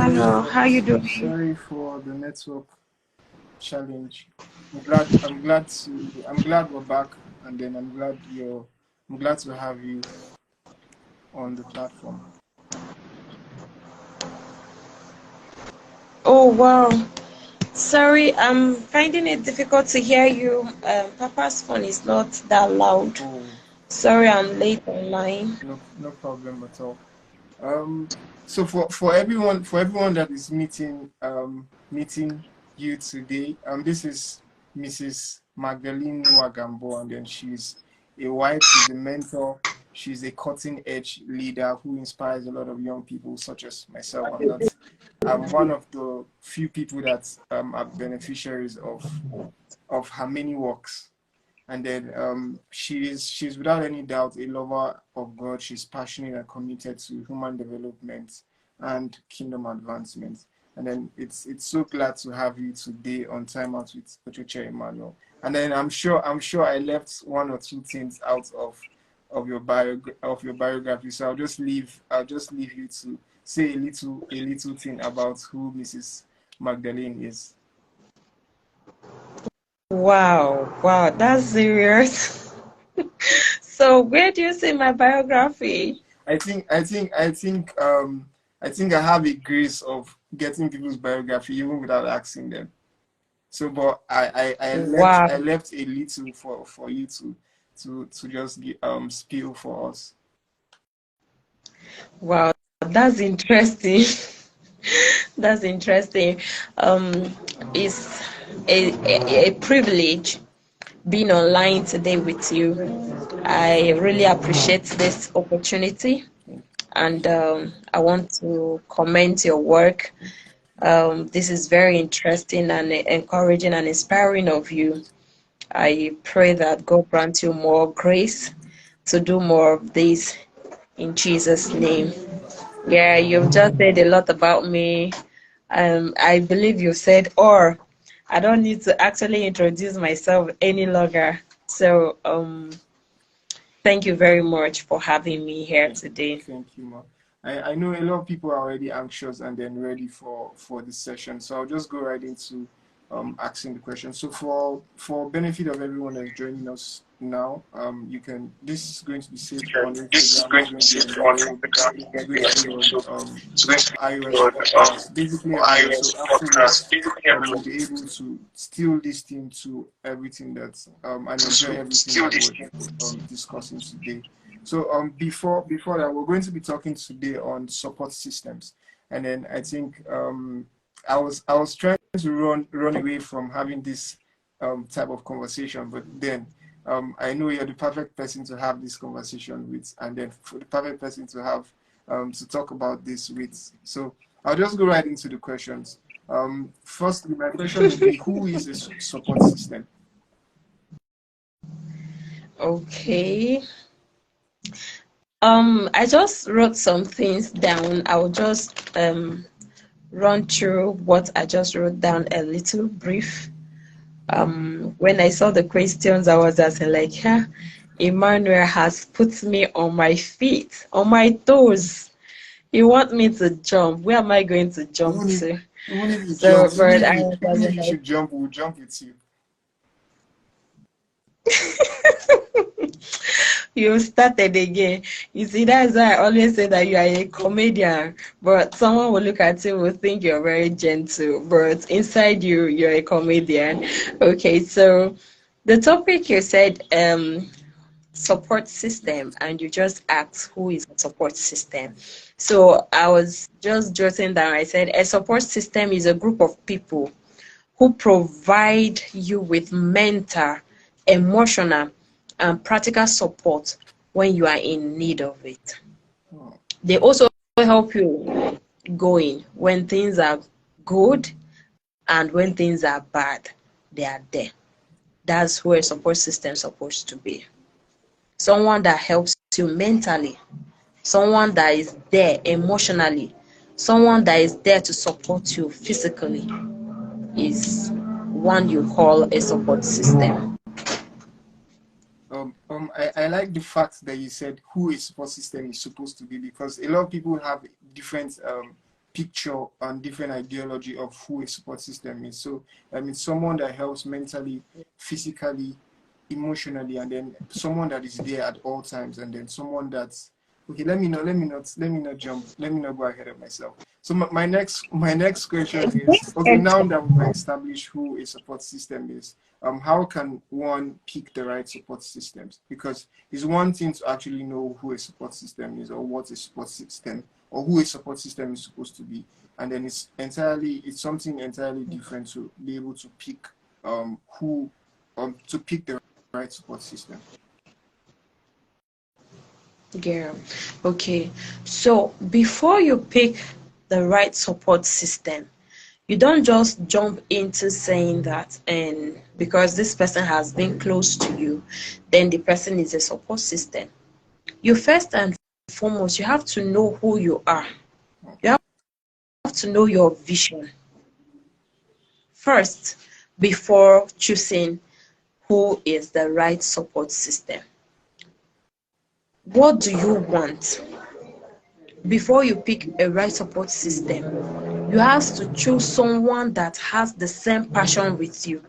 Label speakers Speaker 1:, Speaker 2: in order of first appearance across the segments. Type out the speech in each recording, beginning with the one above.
Speaker 1: Emmanuel. How you doing?
Speaker 2: Sorry for the network challenge. I'm glad we're back, and then I'm glad to have you on the platform.
Speaker 1: Oh wow. Sorry, I'm finding it difficult to hear you. Papa's phone is not that loud.
Speaker 2: Oh,
Speaker 1: Sorry, I'm late online.
Speaker 2: no problem at all. Um, so for everyone that is meeting you today, this is Mrs. Magdalene Gambo, and then she's a wife, she's a mentor, she's a cutting edge leader who inspires a lot of young people, such as myself. I'm one of the few people that are beneficiaries of her many works. And then she's without any doubt a lover of God. She's passionate and committed to human development and kingdom advancement. And then it's so glad to have you today on Timeout with Ochoche Emmanuel. And then I'm sure I left one or two things out of your biography. So I'll just leave you to say a little thing about who Mrs. Magdalene is.
Speaker 1: Wow, wow, that's serious. So where do you see my biography?
Speaker 2: I think I think I think I think I have a grace of getting people's biography even without asking them. So, but I left
Speaker 1: Wow,
Speaker 2: I left a little for you to just spill for us.
Speaker 1: wow, that's interesting. That's interesting. Um, it's a privilege being online today with you. I really appreciate this opportunity,
Speaker 2: Thank
Speaker 1: and I want to commend your work. This is very interesting and encouraging and inspiring of you. I pray that God grant you more grace to do more of this in Jesus' name. Yeah, you've just said a lot about me. I believe you said, or I don't need to actually introduce myself any longer. So, thank you very much for having me here
Speaker 2: thank,
Speaker 1: today.
Speaker 2: thank you, ma. I know a lot of people are already anxious and then ready for this session. So I'll just go right into asking the question. So for benefit of everyone that's joining us now, you can this is going to be saved on Instagram. It's going to be on YouTube. It's going to be on iOS podcast, basically everywhere. So afterwards, you'll be able to still listen to everything that and enjoy everything that we're discussing today. So before that, we're going to be talking today on support systems, and then I think I was trying to run away from having this type of conversation, but then I know you're the perfect person to have this conversation with, and then for the perfect person to have to talk about this with. So I'll just go right into the questions. Firstly, my question would be, who is a support system?
Speaker 1: Okay. I just wrote some things down. I'll just run through what I just wrote down a little brief. When I saw the questions, I was asking like, huh, Emmanuel has put me on my feet, on my toes. You want me to jump? Where am I going to jump
Speaker 2: Even if
Speaker 1: to?
Speaker 2: even if you
Speaker 1: So,
Speaker 2: jump,
Speaker 1: but I was
Speaker 2: even if
Speaker 1: asking
Speaker 2: you
Speaker 1: like,
Speaker 2: should jump, we'll jump with you.
Speaker 1: you started again. You see, that's why I always say that you are a comedian, but someone will look at you will think you're very gentle, but inside you, you're a comedian. Okay, so the topic you said, support system, and you just asked who is a support system. So I was just jotting down, I said a support system is a group of people who provide you with mental, emotional, and practical support when you are in need of it.
Speaker 2: Oh,
Speaker 1: They also help you going when things are good and when things are bad. They are there. That's where support system is supposed to be. Someone that helps you mentally, someone that is there emotionally, someone that is there to support you physically is one you call a support system.
Speaker 2: I like the fact that you said who a support system is supposed to be, because a lot of people have different picture and different ideology of who a support system is. So I mean, someone that helps mentally, physically, emotionally, and then someone that is there at all times, and then someone that's okay. Let me not go ahead of myself. So my next question is, okay, now that we've established who a support system is, how can one pick the right support systems? Because it's one thing to actually know who a support system is, or what a support system, or who a support system is supposed to be, and then it's something entirely different to be able to pick who to pick the right support system.
Speaker 1: Yeah. Okay. So before you pick the right support system, you don't just jump into saying that, and because this person has been close to you, then the person is a support system. You first and foremost, you have to know who you are. You have to know your vision first before choosing who is the right support system. What do you want? Before you pick a right support system, you have to choose someone that has the same passion with you,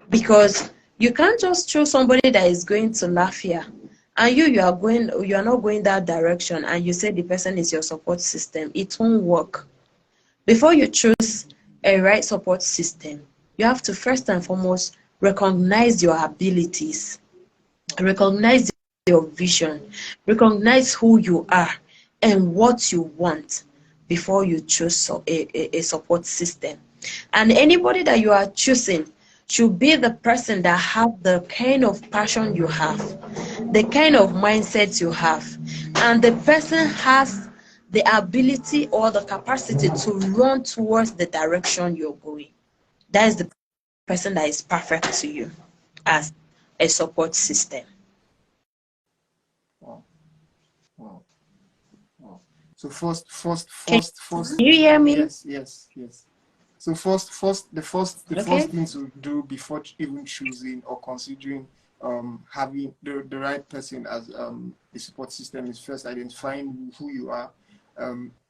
Speaker 1: because you can't just choose somebody that is going to laugh here and you are not going that direction, and you say the person is your support system. It won't work. Before you choose a right support system, you have to first and foremost recognize your abilities, recognize your vision, recognize who you are and what you want before you choose a support system. And anybody that you are choosing should be the person that have the kind of passion you have, the kind of mindset you have, and the person has the ability or the capacity to run towards the direction you're going. That is the person that is perfect to you as a support system.
Speaker 2: Wow. Wow. Wow. So first,
Speaker 1: Can you hear me?
Speaker 2: yes. So the first
Speaker 1: Okay.
Speaker 2: thing to do before even choosing or considering having the right person as a support system is first identifying who you are,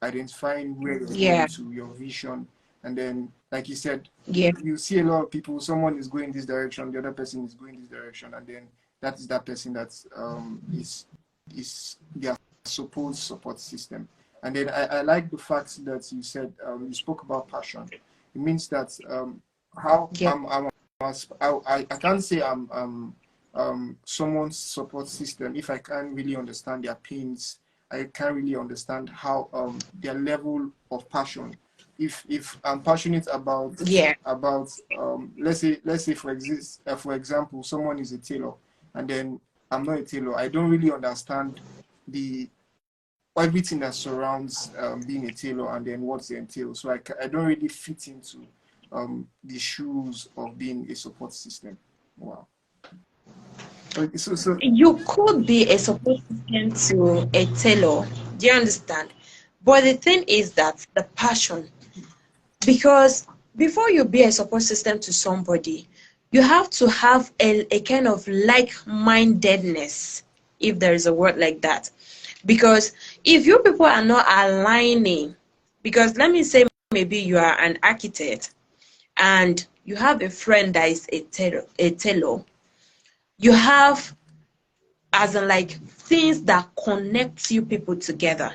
Speaker 2: identifying where you're
Speaker 1: Yeah.
Speaker 2: going to, your vision, and then, like you said,
Speaker 1: Yeah.
Speaker 2: you see a lot of people. Someone is going this direction, the other person is going this direction, and then that is that person that is their supposed support system. And then I like the fact that you said you spoke about passion. It means that how
Speaker 1: Yeah.
Speaker 2: I can't say I'm someone's support system if I can't really understand their pains. I can't really understand how their level of passion. If I'm passionate
Speaker 1: Yeah.
Speaker 2: about let's say for example, someone is a tailor, and then I'm not a tailor. I don't really understand the everything that surrounds being a tailor, and then what's the entail. So I don't really fit into the shoes of being a support system. Wow. Okay, so
Speaker 1: You could be a support system to a tailor. Do you understand? But the thing is that the passion, because before you be a support system to somebody, you have to have a kind of like-mindedness, if there is a word like that. Because if you people are not aligning, because let me say maybe you are an architect and you have a friend that is a tailor, you have as in like things that connect you people together.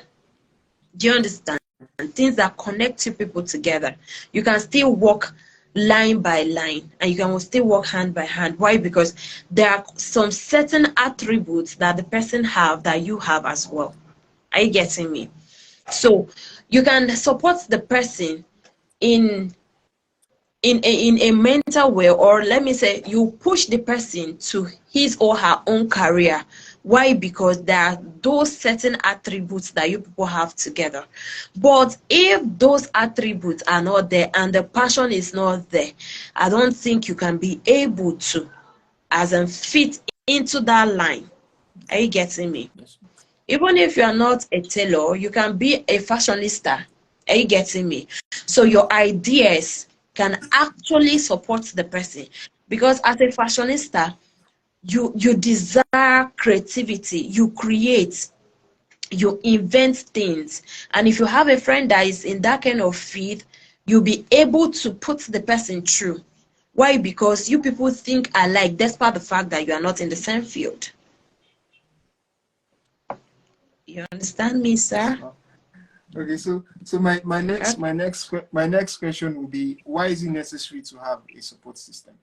Speaker 1: Do you understand? Things that connect you people together. You can still walk line by line and you can still walk hand by hand. Why? Because there are some certain attributes that the person have that you have as well. Are you getting me? So you can support the person in in a mental way, or let me say you push the person to his or her own career. Why? Because there are those certain attributes that you people have together. But if those attributes are not there and the passion is not there, I don't think you can be able to as in fit into that line. Are you getting me?
Speaker 2: yes.
Speaker 1: Even if you are not a tailor, you can be a fashionista. Are you getting me? So your ideas can actually support the person, because as a fashionista, you desire creativity, you create, you invent things. And if you have a friend that is in that kind of field, you'll be able to put the person through. Why? Because you people think alike, despite the fact that you are not in the same field. You understand me, sir?
Speaker 2: Okay, so my next question will be, why is it necessary to have a support system?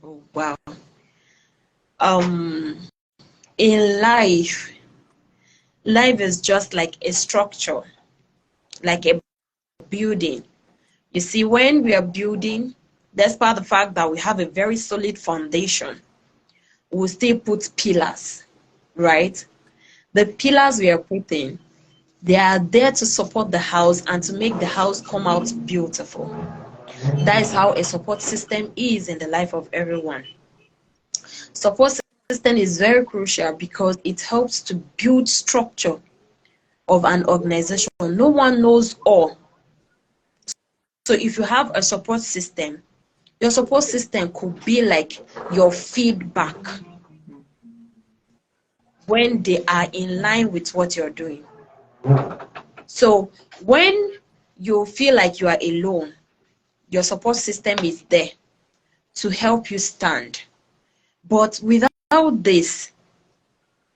Speaker 1: Oh, wow. In life is just like a structure, like a building. You see, when we are building, despite the fact that we have a very solid foundation, we'll still put pillars, right? The pillars we are putting, they are there to support the house and to make the house come out beautiful. That is how a support system is in the life of everyone. Support system is very crucial because it helps to build structure of an organization. No one knows all. So if you have a support system, your support system could be like your feedback when they are in line with what you're doing. So when you feel like you are alone, your support system is there to help you stand. But without this,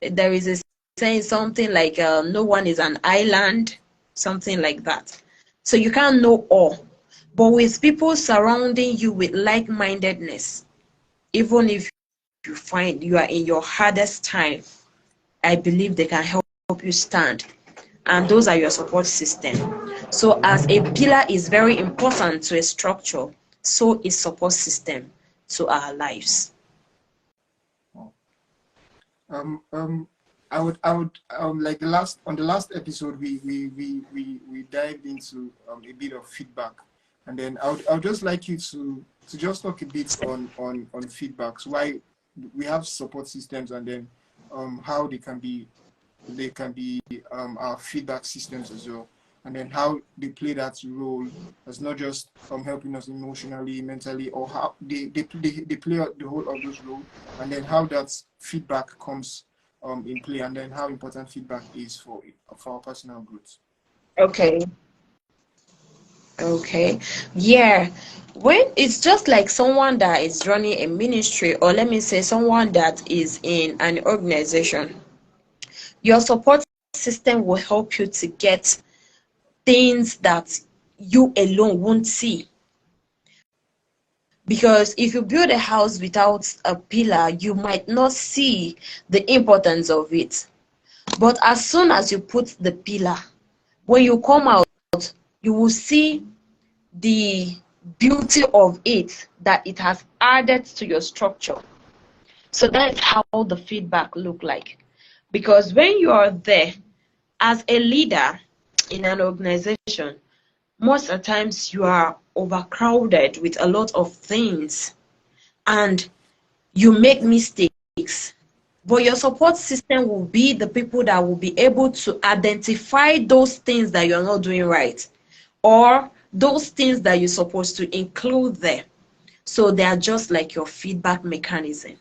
Speaker 1: there is a saying, something like no one is an island, something like that. So you can't know all. But with people surrounding you with like-mindedness, even if you find you are in your hardest time, I believe they can help you stand. And those are your support system. So as a pillar is very important to a structure, so is support system to our lives.
Speaker 2: I would like on the last episode we dived into a bit of feedback, and then I would just like you to just talk a bit on feedbacks, why we have support systems, and then how they can be our feedback systems as well, and then how they play that role as not just helping us emotionally, mentally, or how they play the whole of those roles, and then how that feedback comes in play, and then how important feedback is for our personal growth.
Speaker 1: Okay, yeah. When it's just like someone that is running a ministry, or let me say someone that is in an organization, your support system will help you to get things that you alone won't see. Because if you build a house without a pillar, you might not see the importance of it. But as soon as you put the pillar, when you come out, you will see the beauty of it, that it has added to your structure. So that is how the feedback look like. Because when you are there as a leader in an organization, most of the times you are overcrowded with a lot of things and you make mistakes. But your support system will be the people that will be able to identify those things that you're not doing right, or those things that you're supposed to include there. So they are just like your feedback mechanism.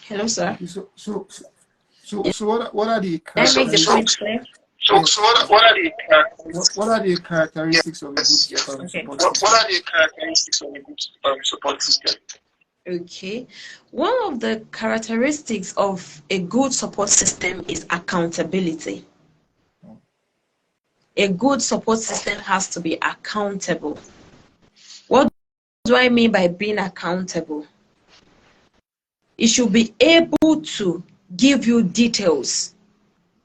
Speaker 1: Hello, sir.
Speaker 2: So what are the
Speaker 1: Can I make the point
Speaker 2: characteristics?
Speaker 1: clear?
Speaker 2: Yes. What are the characteristics of a good support system?
Speaker 3: What are the characteristics of a good support system?
Speaker 1: Okay. One of the characteristics of a good support system is accountability. A good support system has to be accountable. What do I mean by being accountable? It should be able to give you details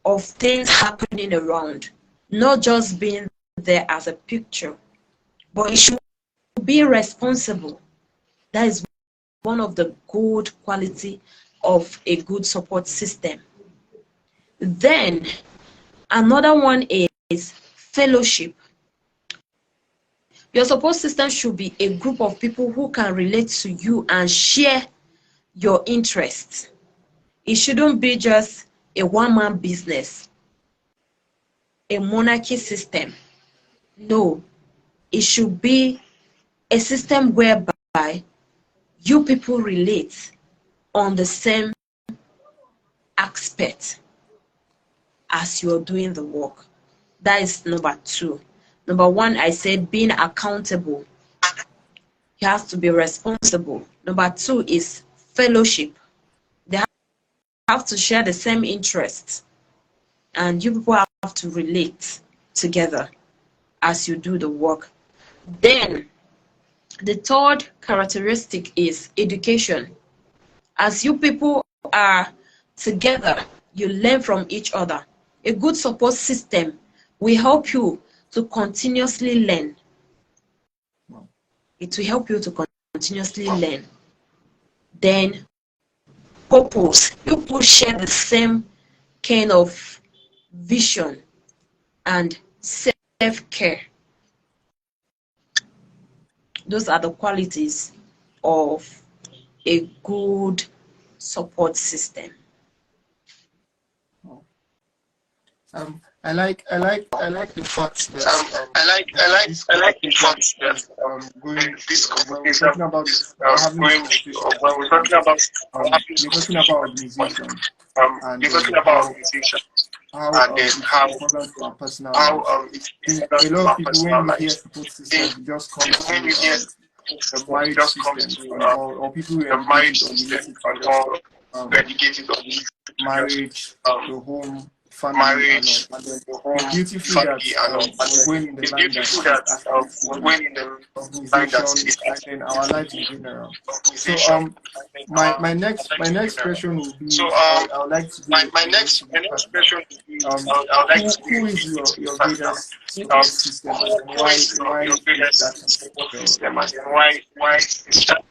Speaker 1: of things happening around, not just being there as a picture, but it should be responsible. That is one of the good quality of a good support system. Then another one is fellowship. Your support system should be a group of people who can relate to you and share your interests. It shouldn't be just a one-man business, a monarchy system. No, it should be a system whereby you people relate on the same aspect as you're doing the work. That is number 2. Number 1, I said being accountable. You have to be responsible. Number 2 is fellowship. They have to share the same interests, and you people have to relate together as you do the work. Then the 3rd characteristic is education. As you people are together, you learn from each other. A good support system will help you to continuously learn. It will help you to continuously learn. Then purpose. You people share the same kind of vision and self-care. Those are the qualities of a good support system.
Speaker 2: I like the fact that
Speaker 3: I like the fact that
Speaker 2: going
Speaker 3: this
Speaker 2: when we're
Speaker 3: conversation
Speaker 2: talking about
Speaker 3: is
Speaker 2: having
Speaker 3: going
Speaker 2: this
Speaker 3: when we're talking about
Speaker 2: you're talking about organization and
Speaker 3: you're talking about organization
Speaker 2: how
Speaker 3: and then
Speaker 2: it's
Speaker 3: how
Speaker 2: important to our personal life.
Speaker 3: it's
Speaker 2: A lot of people,
Speaker 3: personal
Speaker 2: when you hear
Speaker 3: life.
Speaker 2: support systems, it just comes
Speaker 3: When you hear
Speaker 2: to the marriage
Speaker 3: just comes
Speaker 2: systems
Speaker 3: to
Speaker 2: or people who
Speaker 3: the marriage
Speaker 2: educated or
Speaker 3: system
Speaker 2: related
Speaker 3: or
Speaker 2: to
Speaker 3: dedicated or
Speaker 2: marriage, the home, family,
Speaker 3: marriage,
Speaker 2: and then
Speaker 3: the home,
Speaker 2: it's beautiful
Speaker 3: family,
Speaker 2: that
Speaker 3: and all.
Speaker 2: we're going in the
Speaker 3: It's
Speaker 2: line that
Speaker 3: beautiful
Speaker 2: is
Speaker 3: that
Speaker 2: actually
Speaker 3: we're going in the line that
Speaker 2: organization
Speaker 3: is
Speaker 2: and then our lives in general. So
Speaker 3: organization.
Speaker 2: my next question will be
Speaker 3: So
Speaker 2: I would like to do
Speaker 3: my next question is I would like to
Speaker 2: who is your greatest support
Speaker 3: um,
Speaker 2: system and
Speaker 3: who is
Speaker 2: why
Speaker 3: your
Speaker 2: is
Speaker 3: greatest
Speaker 2: that
Speaker 3: support system and why is that?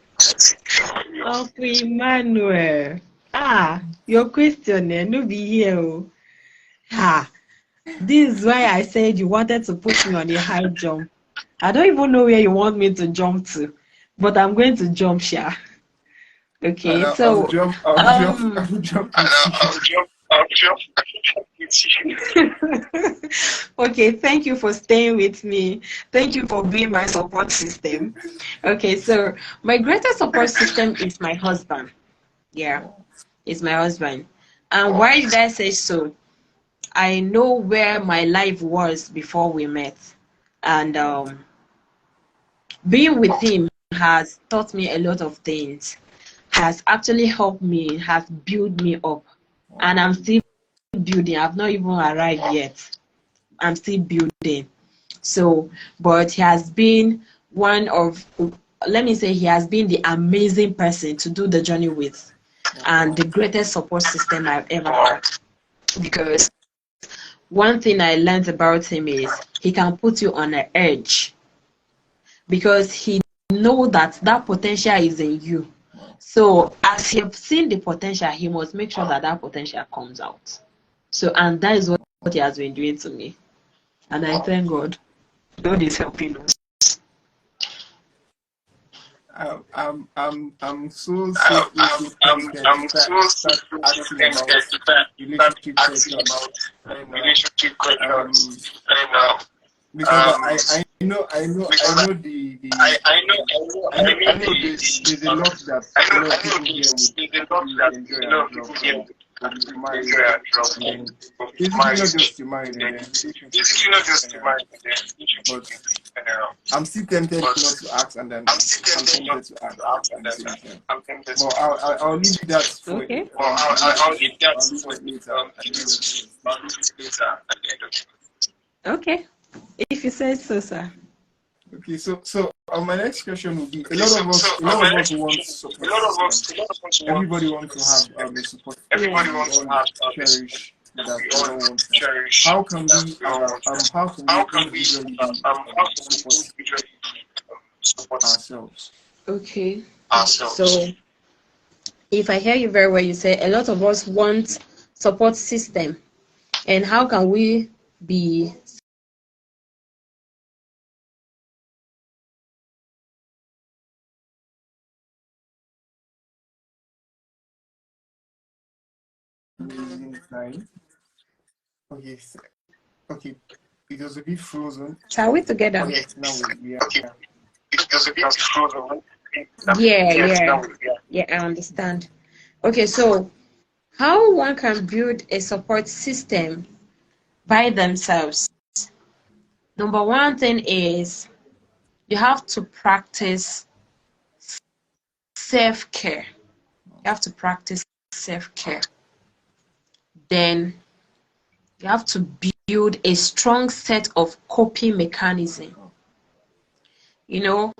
Speaker 1: Uncle Emmanuel. Your question no be here. Oh. This is why I said you wanted to put me on a high jump. I don't even know where you want me to jump to, but I'm going to jump, Sha. Okay,
Speaker 2: I'll
Speaker 1: so
Speaker 2: jump
Speaker 3: I'll jump with you.
Speaker 1: okay, thank you for staying with me. Thank you for being my support system. Okay, so my greatest support system is my husband. Yeah, it's my husband. And why did I say so? I know where my life was before we met, and being with him has taught me a lot of things, has actually helped me, has built me up, and I'm still building. I've not even arrived yet. I'm still building. So, but he has been one of, let me say, he has been the amazing person to do the journey with, and the greatest support system I've ever had. Because one thing I learned about him is he can put you on an edge because he knows that that potential is in you. So as he has seen the potential, he must make sure that that potential comes out. So, and that is what he has been doing to me. And I thank God. God is helping us.
Speaker 2: I'm so
Speaker 3: I'm so
Speaker 2: asking about relationship questions and because I know the there's a lot that a lot of people here would enjoy and love and basically not just to marry them, but I'm still tempted not to ask and then I'm tempted to ask at the same time. But I'll leave that for
Speaker 1: Okay.
Speaker 2: I'll leave that for later.
Speaker 1: Okay. If you say so, sir.
Speaker 2: Okay, so my next question will be a lot of us want support. Everybody wants to have a support.
Speaker 3: Everybody wants to have
Speaker 2: cherish that we all want to cherish. How can we support ourselves?
Speaker 1: Okay. So if I hear you very well, you say a lot of us want support system. And how can we be
Speaker 2: Okay, okay. It was a bit frozen.
Speaker 1: Are we together?
Speaker 2: Okay, now we are.
Speaker 3: Okay. It was a bit frozen.
Speaker 1: Yeah, I understand. Okay, so How one can build a support system by themselves. Number one thing is you have to practice self-care. You have to practice self-care. Then you have to build a strong set of coping mechanism. You know,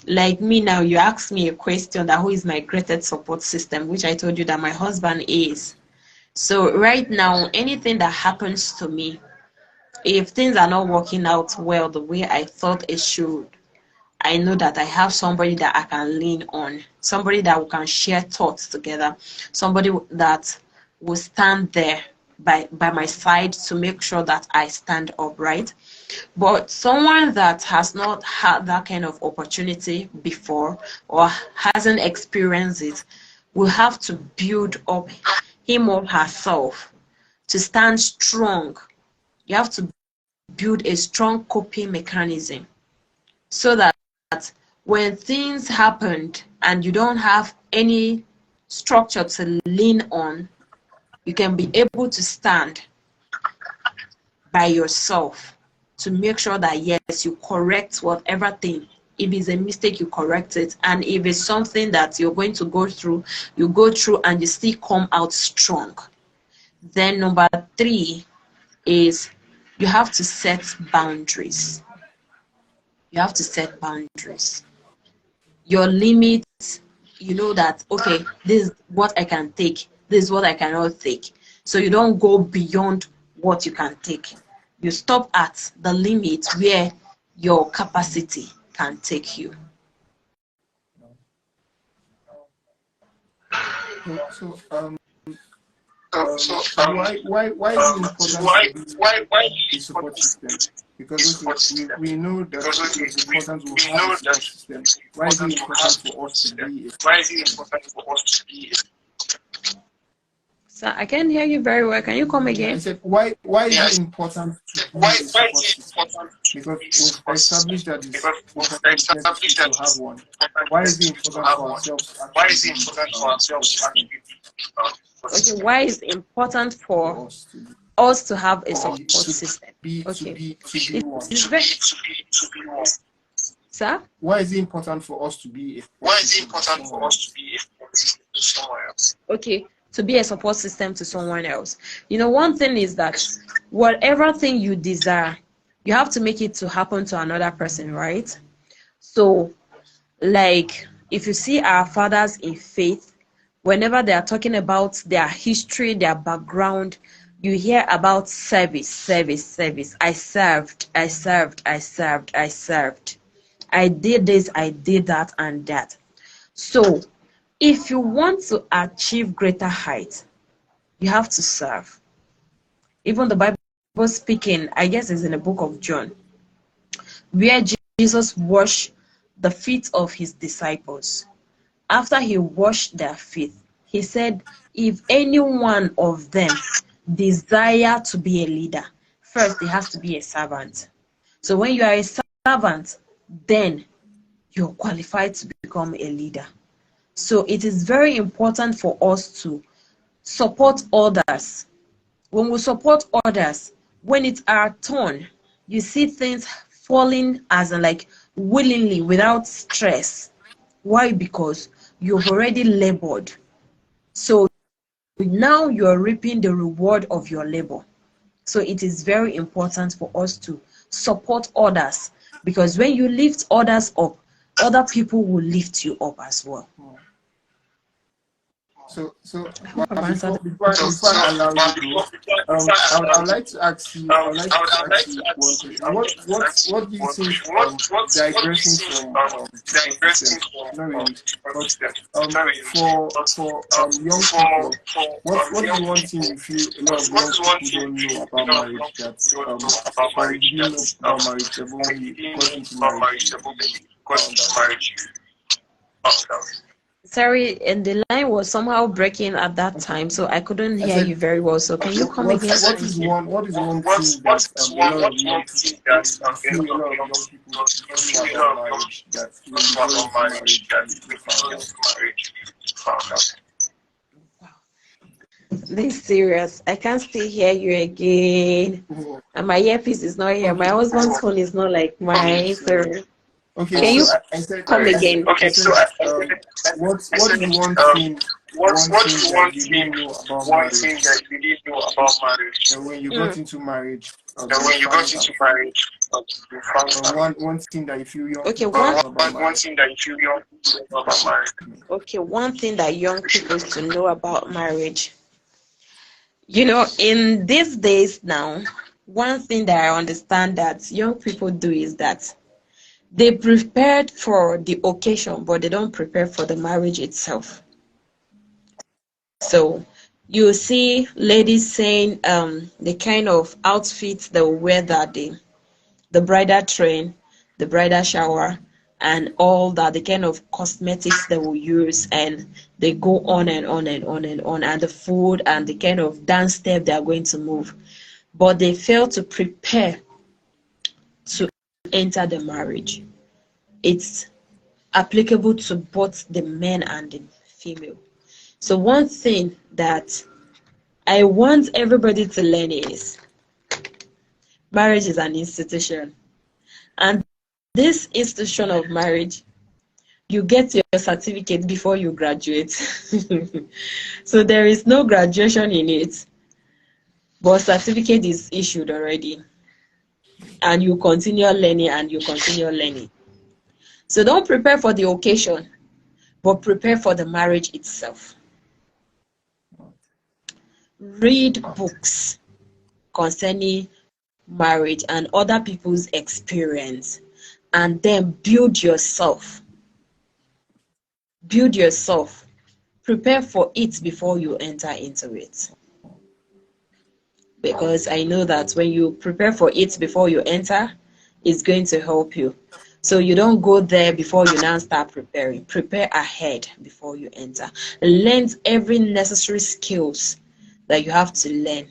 Speaker 1: like me now, you asked me a question that who is my greatest support system, which I told you that my husband is. So right now, anything that happens to me, if things are not working out well the way I thought it should, I know that I have somebody that I can lean on, somebody that we can share thoughts together, somebody that will stand there by my side to make sure that I stand up, right? But someone that has not had that kind of opportunity before or hasn't experienced it will have to build up him or herself to stand strong. You have to build a strong coping mechanism so that when things happened and you don't have any structure to lean on, you can be able to stand by yourself to make sure that yes, you correct whatever thing. If it's a mistake, you correct it. And if it's something that you're going to go through, you go through and you still come out strong. Then number 3 is you have to set boundaries. You have to set boundaries. Your limits, you know that, okay, this is what I can take, this is what I cannot take. So you don't go beyond what you can take. You stop at the limit where your capacity can take you.
Speaker 2: Why is it important to be a support system? Because we know that it's important to have a support system. Why is it important for us to be a
Speaker 1: So I can't hear you very well. Can you come again?
Speaker 2: I said, why is it important to be a support system? Because we've established that it's important to have one. Why is it important for ourselves?
Speaker 1: Okay, why is it important for us to have a support system? Okay. Sir?
Speaker 2: Why is it important for us to be
Speaker 1: Okay, to be a support system to someone else. You know, one thing is that whatever thing you desire, you have to make it to happen to another person, right? So, like, if you see our fathers in faith, whenever they are talking about their history, their background, you hear about service. I served. I did this, I did that, and that. So, if you want to achieve greater heights, you have to serve. Even the Bible speaking, I guess it's in the book of John, where Jesus washed the feet of his disciples. After he washed their feet, he said, if any one of them desire to be a leader, first he has to be a servant. So when you are a servant, then you're qualified to become a leader. So it is very important for us to support others. When we support others, when it's our turn, you see things falling as like willingly without stress. Why? Because you've already labored. So now you're reaping the reward of your labor. So it is very important for us to support others, because when you lift others up, other people will lift you up as well.
Speaker 2: So before I allow you to go, I would like to ask you one question. What do you think digressing from not really, but for young people, what is one thing you feel a lot of young people don't know about marriage that or you didn't know about marriage but when you got into marriage?
Speaker 1: Sorry, and the line was somehow breaking at that time, so I couldn't hear you very well. So can you come again?
Speaker 2: What is one thing that a lot of young people feel a lot of young people know about marriage that when you go into marriage you found out?
Speaker 1: Wow. This serious. I can't still hear you again. And my earpiece is not here. My
Speaker 2: Okay.
Speaker 1: husband's phone is not like mine. So
Speaker 2: Okay,
Speaker 1: can
Speaker 2: so
Speaker 1: you
Speaker 2: I said,
Speaker 1: come
Speaker 2: I said,
Speaker 1: again?
Speaker 2: I said, what's one thing that you didn't know about marriage? And when you got into marriage, you found out. One thing that you feel young
Speaker 1: Okay,
Speaker 2: people
Speaker 1: one
Speaker 2: know about marriage.
Speaker 1: okay, one thing that young people to know about marriage. You know, in these days now, one thing that I understand that young people do is that they prepared for the occasion, but they don't prepare for the marriage itself. So you see ladies saying the kind of outfits they will wear that day, the bridal train, the bridal shower, and all that, the kind of cosmetics they will use, and they go on and on and on and on, and the food and the kind of dance step they are going to move. But they fail to prepare to enter the marriage. It's applicable to both the men and the female. So one thing that I want everybody to learn is marriage is an institution. And this institution of marriage, you get your certificate before you graduate. So there is no graduation in it, but certificate is issued already. And you continue learning and you continue learning. So don't prepare for the occasion, but prepare for the marriage itself. Read books concerning marriage and other people's experience, and then build yourself. Build yourself. Prepare for it before you enter into it. Because I know that when you prepare for it before you enter, it's going to help you. So you don't go there before you now start preparing. Prepare ahead before you enter. Learn every necessary skills that you have to learn.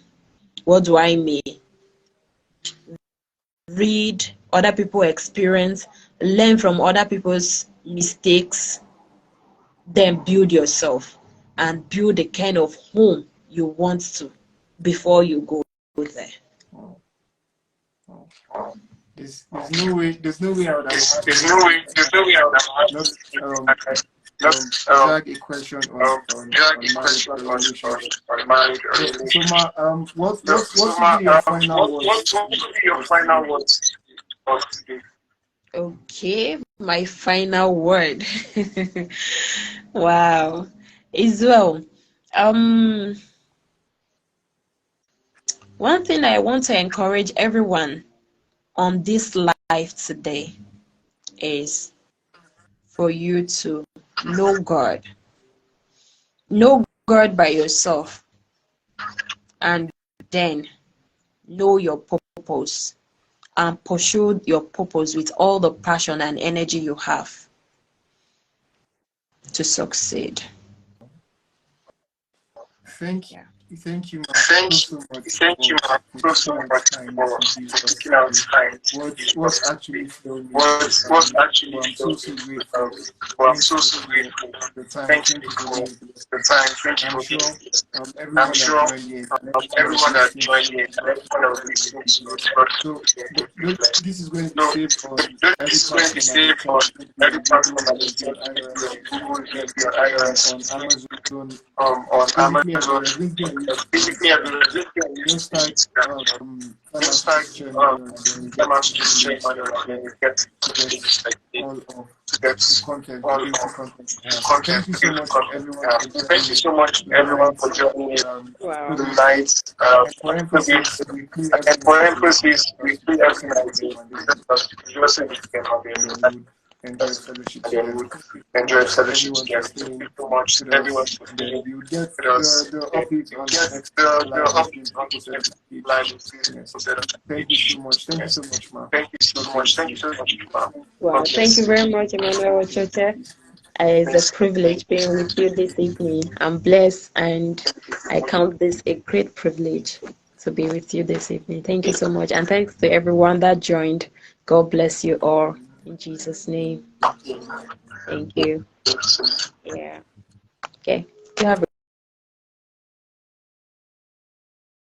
Speaker 1: What do I mean? Read other people's experience, learn from other people's mistakes, then build yourself and build the kind of home you want to before you go there.
Speaker 2: There's no way I would have had drag a question on marriage or relationship. So what would be your final words today?
Speaker 1: Okay, my final word. Wow. Israel. One thing I want to encourage everyone on this life today is for you to know God. Know God by yourself, and then know your purpose and pursue your purpose with all the passion and energy you have to succeed.
Speaker 2: Thank you, ma, so much
Speaker 3: For taking out time to
Speaker 2: what's actually flowing.
Speaker 3: what's actually
Speaker 2: I'm so grateful.
Speaker 3: Well, I'm so grateful.
Speaker 2: For the time.
Speaker 3: Thank you for the time. Thank you
Speaker 2: I'm
Speaker 3: for
Speaker 2: sure
Speaker 3: I'm sure
Speaker 2: everyone that joined in,
Speaker 3: everyone that joined in, and everyone that was listening to it.
Speaker 2: so this is going to be saved on every
Speaker 3: This is going to be saved on every platform that is on iOS,
Speaker 2: on Amazon,
Speaker 3: on Amazon.
Speaker 2: Basically, just type
Speaker 3: Just type Emmanuel and you get
Speaker 2: all of
Speaker 3: to get
Speaker 2: the content,
Speaker 3: all
Speaker 2: the
Speaker 3: of
Speaker 2: content.
Speaker 3: content.
Speaker 2: Thank you so much, everyone.
Speaker 3: Thank you so much, everyone, for joining me
Speaker 1: Wow.
Speaker 3: tonight.
Speaker 2: For emphasis, we play
Speaker 3: And for emphasis, we do everything I do. Just so we can have
Speaker 2: and enjoy fellowship
Speaker 3: and then
Speaker 2: together.
Speaker 3: we enjoy fellowship
Speaker 2: Everyone
Speaker 3: together.
Speaker 2: for staying
Speaker 3: Thank you so much,
Speaker 2: with
Speaker 3: everyone,
Speaker 2: us.
Speaker 3: for
Speaker 2: And then
Speaker 3: staying
Speaker 2: we will get
Speaker 3: with us.
Speaker 2: the updates on the
Speaker 3: Get
Speaker 2: next
Speaker 3: the
Speaker 2: live
Speaker 3: updates on
Speaker 2: posted
Speaker 3: next
Speaker 2: on the
Speaker 3: live
Speaker 2: page. Yes.
Speaker 3: posted on the
Speaker 2: Thank you
Speaker 3: page.
Speaker 2: so much. Thank you so much, ma.
Speaker 3: Thank you so much. Thank you so much, ma'am.
Speaker 1: Wow. Thank you very much, Emmanuel Ochoche. It's a privilege being with you this evening. I'm blessed, and I count this a great privilege to be with you this evening. Thank you so much. And thanks to everyone that joined. God bless you all. In Jesus' name. Thank you. Yeah. Okay. You have